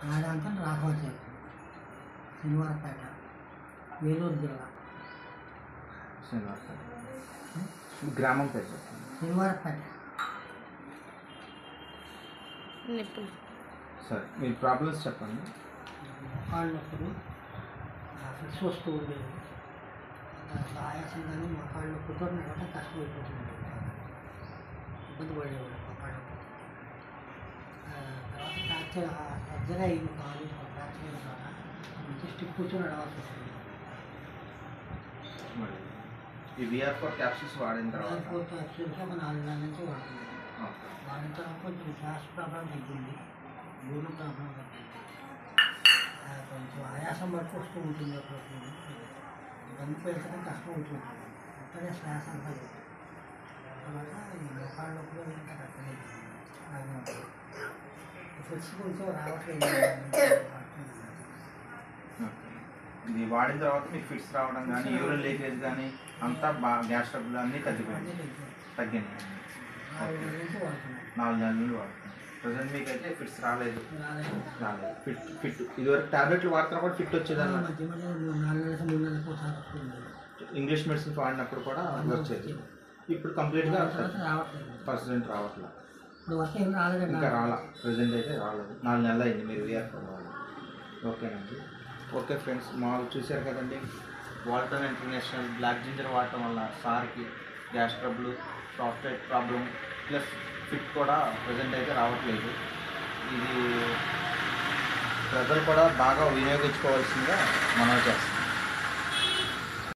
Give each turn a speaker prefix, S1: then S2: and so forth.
S1: నాదంతా రాఘవచేరు శనివారపేట వేలూరు జిల్లా
S2: శనివారపేట గ్రామం పేరు చెప్పండి.
S1: శనివారపేట.
S2: సరే మీ ప్రాబ్లమ్స్ చెప్పండి.
S1: మొక్కలు నొప్పులు ఫిక్స్ వస్తూ ఉండేది. ఆయాసం కానీ మొక్కలు నొప్పుతో నడవటం కష్టమైపోతుంది. ఇబ్బంది పడేవాడు మొక్కలు నొప్పి. తర్వాత ఫ్రాక్చర్ సర్జరీ అయింది. కాలు ఫ్రాక్చర్ అయిన తర్వాత నుంచి స్టిక్ కూర్చొని నడవాల్సి వస్తుంది.
S2: మరి ఈ VR4 క్యాప్సూల్స్ వాడిన తర్వాత
S1: VR4 క్యాప్సూల్స్ ఒక 4 నెలల నుంచి వాడుతుంది. వాడిన తర్వాత కొంచెం గ్యాస్ ప్రాబ్లం తగ్గింది, గూడు ప్రాబ్లం తగ్గింది. కొంచెం ఆయాసం వరకు వస్తూ ఉంటుంది. అప్పుడప్పుడు గంపు వెళ్తడం కష్టం అవుతుంది. అక్కడే శ్వాస అంతా లేదు. తర్వాత ఈ మొక్కల నొప్పులు ఇంకా తగ్గలేదు. ఫిక్స్ కొంచెం రావట్లేదు.
S2: ఇది వాడిన తర్వాత మీకు ఫిట్స్ రావడం కానీ యూరిన్ లీకేజ్ కానీ అంతా బాగా గ్యాస్ ట్రబుల్ అన్నీ తగ్గిపోయింది. తగ్గింది. 4 నెలల నుండి వాడుతున్నాం. ప్రజెంట్ మీకు అయితే ఫిట్స్ రాలేదు. ఫిట్ ఇదివరకు టాబ్లెట్లు వాడుతున్నా కూడా ఫిట్ వచ్చేదాన్ని. ఇంగ్లీష్ మెడిసిన్స్ వాడినప్పుడు కూడా వచ్చేది. ఇప్పుడు కంప్లీట్గా పర్సెంట్ రావట్లేదు. ఇంకా రాలా. ప్రజెంట్ అయితే రాలేదు. 4 నెలలు అయింది మీరు VR4 వాళ్ళు. ఓకేనండి. ఓకే ఫ్రెండ్స్, మాకు చూశారు కదండి. వాల్టన్ ఇంటర్నేషనల్ బ్లాక్ జింజర్ వాడటం వల్ల సార్కి gas trouble, prostate problem plus fit కూడా ప్రజెంట్ అయితే రావట్లేదు. ఇది ప్రజలు కూడా బాగా వినియోగించుకోవాల్సిందిగా మనం చేస్తాం.